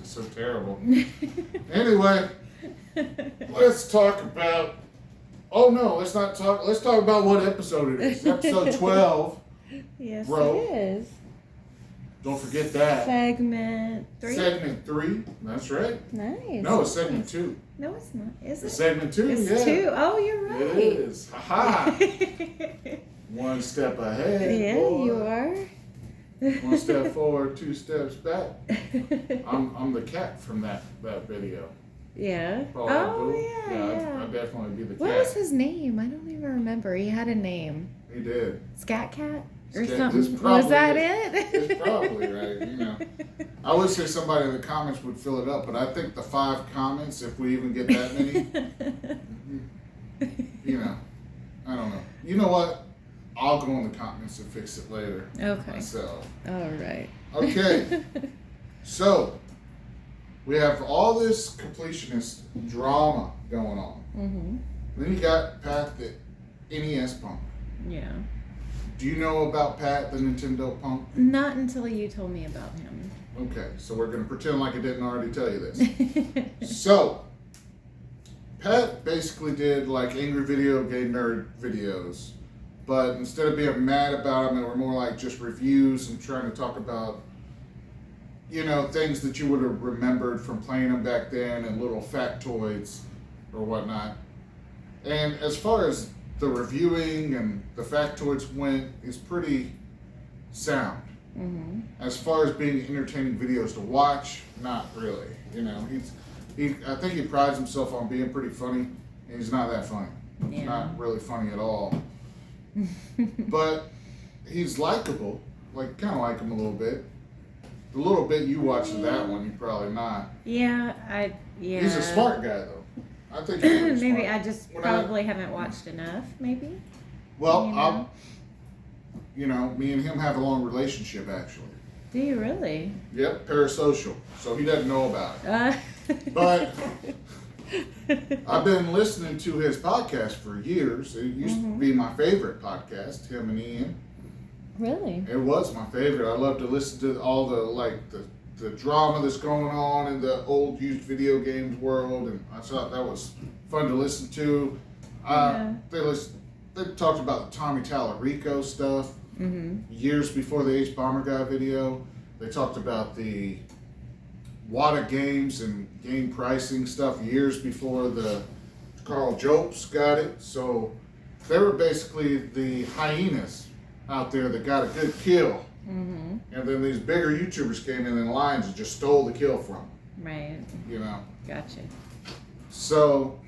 It's so terrible. Anyway, let's talk about. Oh no, let's not talk. Let's talk about what episode it is. Episode 12. Yes, Bro. it is. Don't forget that. Segment 3. Segment 3. That's right. Nice. No, it's segment 2. No, it's not. Is it? It's segment 2. It's yeah. 2. Oh, you're right. It is. Ha ha. One step ahead. Yeah, boy. you are. One step forward, 2 steps back. I'm the cat from that video. Yeah. Paul Oh, Abdul. yeah. I'd definitely be the cat. What was his name? I don't even remember. He had a name. He did. Scat Cat or Scat- something. probably Was that is. it? It's probably right. You know, I would say somebody in the comments would fill it up, but I think the 5 comments, if we even get that many, you know, I don't know. You know what? I'll go in the comments and fix it later. Okay. Myself. All right. Okay. So we have all this completionist drama going on. Mm-hmm. Then you got Pat, the NES Punk. Yeah. Do you know about Pat, the Nintendo Punk? Not until you told me about him. Okay, so we're going to pretend like I didn't already tell you this. So, Pat basically did like angry video game nerd videos, but instead of being mad about them, they were more like just reviews and trying to talk about, you know, things that you would have remembered from playing them back then and little factoids or whatnot. And as far as the reviewing and the factoids went, is pretty sound. Mm-hmm. As far as being entertaining videos to watch, not really. You know, I think he prides himself on being pretty funny, and he's not that funny. Yeah. He's not really funny at all. But he's likable, like kind of like him a little bit. The little bit you watched of that one, you probably not. Yeah, yeah. He's a smart guy though. I think he's really Maybe smart. I just When probably haven't watched enough, maybe. Well, me and him have a long relationship actually. Do you really? Yep, parasocial. So he doesn't know about it. But I've been listening to his podcast for years. It used to be my favorite podcast, him and Ian. Really? It was my favorite. I love to listen to all the drama that's going on in the old used video games world, and I thought that was fun to listen to. They talked about the Tommy Tallarico stuff years before the Ace Bomber Guy video. They talked about the Wada Games and game pricing stuff years before the Carl Jopes got it. So they were basically the hyenas out there that got a good kill. And then these bigger YouTubers came in lines and just stole the kill from them. Right. You know? Gotcha. So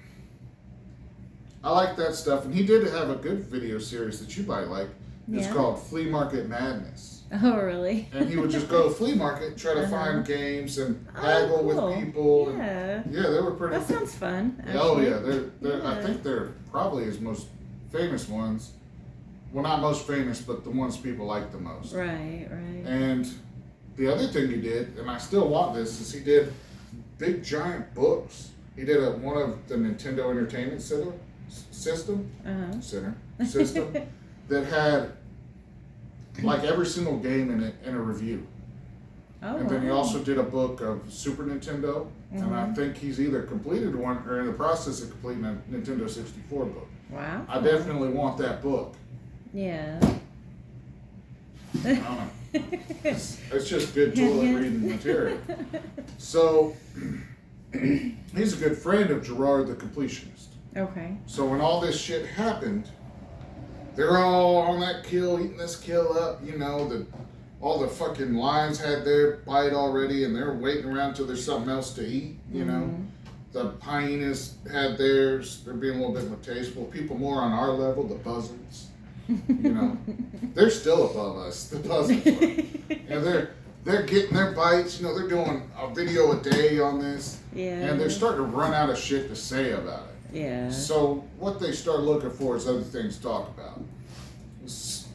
I like that stuff. And he did have a good video series that you might like. It's called Flea Market Madness. Oh, really? And he would just go to flea market, try to find games and haggle with people. Yeah. And they were pretty. That sounds fun. Actually. Oh yeah, they're I think they're probably his most famous ones. Well, not most famous, but the ones people like the most. Right. And the other thing he did, and I still want this, is he did big giant books. He did one of the Nintendo Entertainment System that had like every single game in it and a review. Oh, and then he also did a book of Super Nintendo, and I think he's either completed one or in the process of completing a Nintendo 64 book. Wow. I definitely want that book. Yeah. I don't know. It's just good toilet reading material. So he's a good friend of Gerard the Completionist. Okay. So when all this shit happened, they're all on that kill, eating this kill up, you know, all the fucking lions had their bite already and they're waiting around till there's something else to eat, you know. The hyenas had theirs, they're being a little bit more tasteful. People more on our level, the buzzards, you know, they're still above us, the buzzards are. And they're getting their bites, you know, they're doing a video a day on this. Yeah. And they're starting to run out of shit to say about it. Yeah. So what they start looking for is other things to talk about.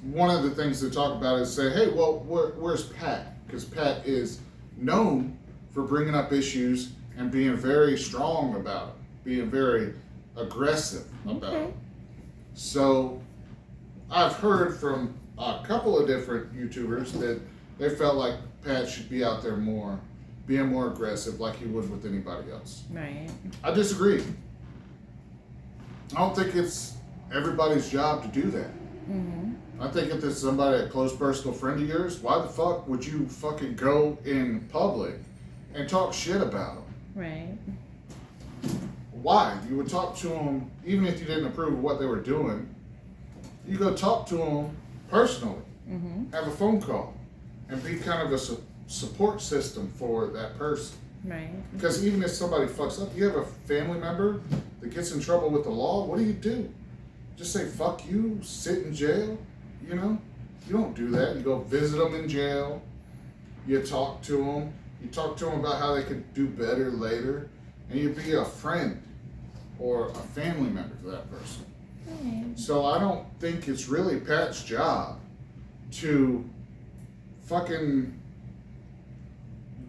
One of the things they talk about is say, hey, well, where's Pat? Because Pat is known for bringing up issues and being very strong about it, being very aggressive about it. So I've heard from a couple of different YouTubers that they felt like Pat should be out there more being more aggressive like he would with anybody else. Right. I disagree. I don't think it's everybody's job to do that. Mm-hmm. I think if it's somebody, a close personal friend of yours, why the fuck would you fucking go in public and talk shit about them? Right. Why? You would talk to them, even if you didn't approve of what they were doing, you go talk to them personally. Mm-hmm. Have a phone call and be kind of a support system for that person. Right. Because even if somebody fucks up, you have a family member that gets in trouble with the law, what do? Just say, fuck you, sit in jail? You know? You don't do that. You go visit them in jail. You talk to them. You talk to them about how they could do better later. And you be a friend or a family member to that person. Right. So I don't think it's really Pat's job to fucking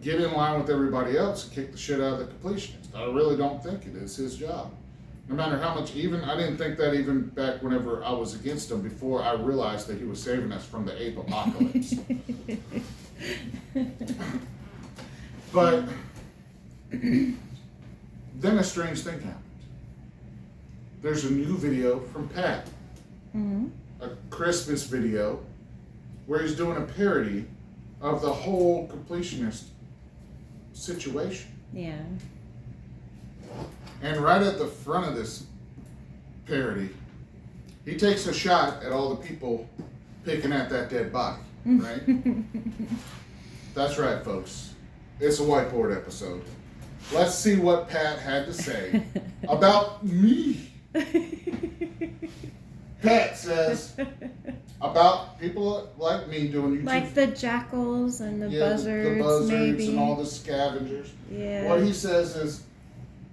get in line with everybody else and kick the shit out of the completionist. I really don't think it is his job. No matter how much, even, I didn't think that even back whenever I was against him before I realized that he was saving us from the ape apocalypse. But then a strange thing happened. There's a new video from Pat, Mm-hmm. a Christmas video, where he's doing a parody of the whole completionist situation. Yeah. And right at the front of this parody, he takes a shot at all the people picking at that dead body, right? That's right, folks. It's a whiteboard episode. Let's see what Pat had to say about me. Pat says about people like me doing YouTube. Like the jackals and the buzzards, the buzzards maybe. and all the scavengers. Yeah. What he says is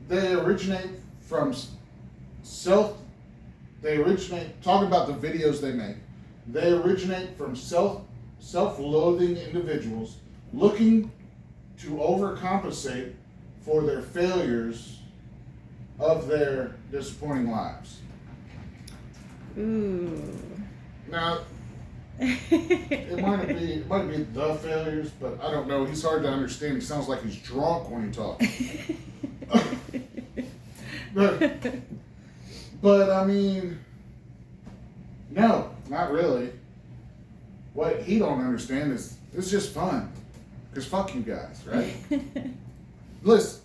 they originate from talking about the videos they make. They originate from self-loathing individuals looking to overcompensate for their failures of their disappointing lives. Ooh. Now, it might be the failures, but I don't know. He's hard to understand. He sounds like he's drunk when he talks. But I mean, no, not really. What he don't understand is it's just fun. Because fuck you guys, right? Listen,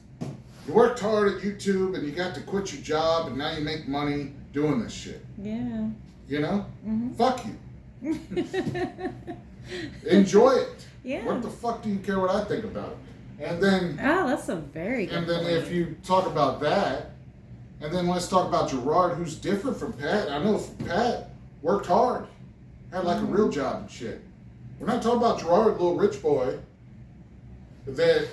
you worked hard at YouTube and you got to quit your job and now you make money doing this shit. Yeah. You know? Mm-hmm. Fuck you. Enjoy it. Yeah. What the fuck do you care what I think about it? And then... Oh, that's a very good And then point. if you talk about that, and then let's talk about Gerard, who's different from Pat. I know Pat worked hard. Had like a real job and shit. We're not talking about Gerard, little rich boy, that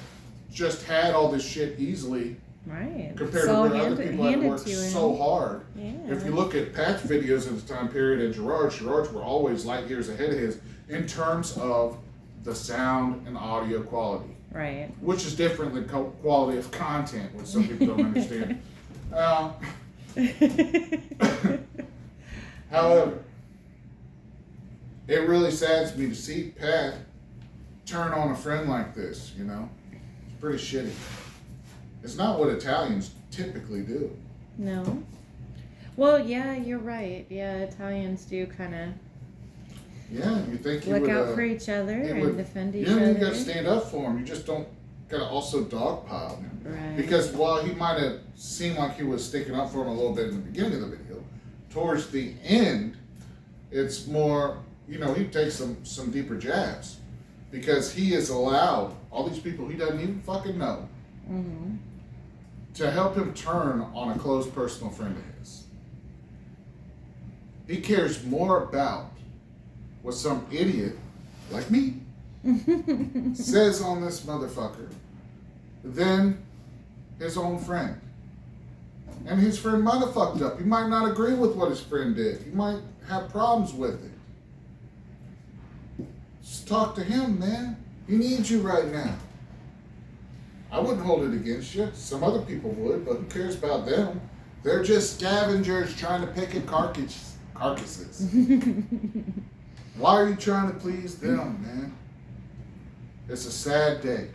just had all this shit easily. Right. Compared to where other people had worked so hard. Yeah. If you look at Pat's videos in this time period and Gerard's were always light years ahead of his in terms of the sound and audio quality. Right. Which is different than quality of content, which some people don't understand. However, it really saddens me to see Pat turn on a friend like this, you know? It's pretty shitty. It's not what Italians typically do. No. Well, yeah, you're right. Yeah, Italians do kind of Yeah, you think you look would... out for each other and defend each you other. You gotta stand up for him. You just don't gotta also dogpile him. Right. Because while he might have seemed like he was sticking up for him a little bit in the beginning of the video, towards the end, it's more, you know, he takes some deeper jabs. Because he is allowed all these people he doesn't even fucking know to help him turn on a close personal friend of his. He cares more about what some idiot like me says on this motherfucker than his own friend. And his friend might have fucked up. He might not agree with what his friend did. He might have problems with it. Just talk to him, man. He needs you right now. I wouldn't hold it against you. Some other people would, but who cares about them? They're just scavengers trying to pick at carcasses. Why are you trying to please them, man? It's a sad day.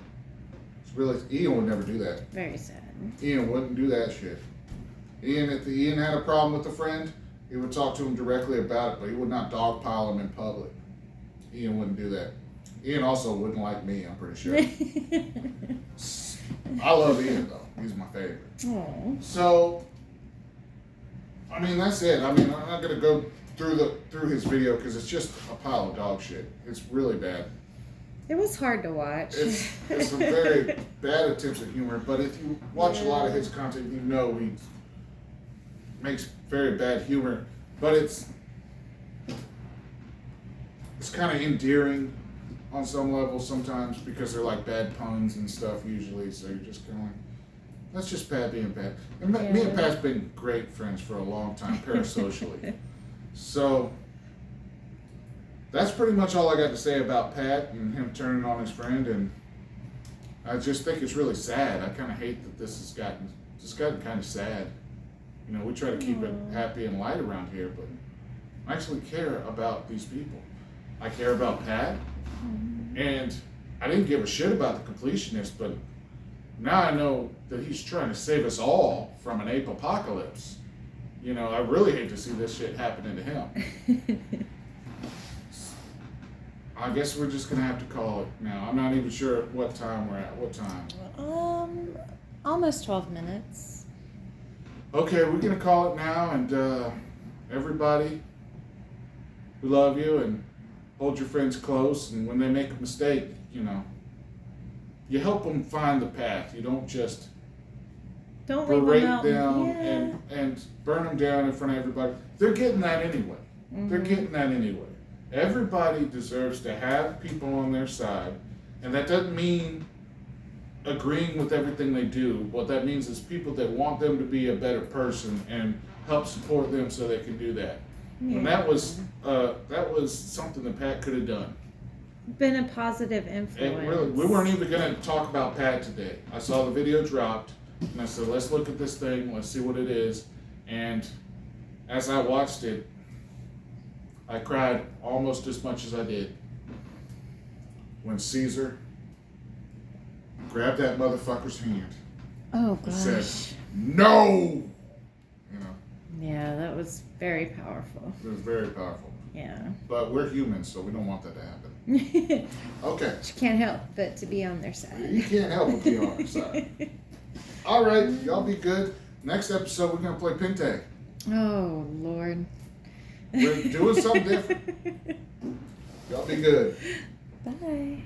It's really, Ian would never do that. Very sad. Ian wouldn't do that shit. If Ian had a problem with a friend, he would talk to him directly about it, but he would not dogpile him in public. Ian wouldn't do that. Ian also wouldn't like me, I'm pretty sure. I love Ian, though. He's my favorite. Aww. So, I mean, that's it. I mean, I'm not going to go through his video because it's just a pile of dog shit. It's really bad. It was hard to watch. It's some very bad attempts at humor, but if you watch a lot of his content, you know he makes very bad humor, but it's kind of endearing on some level sometimes because they're like bad puns and stuff usually, so you're just kind of like, that's just Pat being Pat. And me and Pat's been great friends for a long time, parasocially. So that's pretty much all I got to say about Pat and him turning on his friend, and I just think it's really sad. I kind of hate that this has gotten kind of sad. You know, we try to keep it happy and light around here, but I actually care about these people. I care about Pat, and I didn't give a shit about the Completionist, but now I know that he's trying to save us all from an ape apocalypse. You know, I really hate to see this shit happening to him. I guess we're just gonna have to call it now. I'm not even sure what time we're at. What time? Almost 12 minutes. Okay, we're gonna call it now, and everybody, we love you, and hold your friends close, and when they make a mistake, you know, you help them find the path. You don't just berate them and burn them down in front of everybody. They're getting that anyway. They're getting that anyway. Everybody deserves to have people on their side, and that doesn't mean agreeing with everything they do. What that means is people that want them to be a better person and help support them so they can do that. Yeah. And that was something that Pat could have done. Been a positive influence. Really, we weren't even going to talk about Pat today. I saw the video dropped, and I said, let's look at this thing, let's see what it is. And as I watched it, I cried almost as much as I did when Caesar grabbed that motherfucker's hand. Oh, gosh. And said, no! You know? Yeah, that was very powerful. It was very powerful. Yeah. But we're humans, so we don't want that to happen. Okay. You can't help but to be on their side. You can't help but be on their side. All right, y'all be good. Next episode, we're going to play ping tag. Oh, Lord. We're doing something different. Y'all be good. Bye.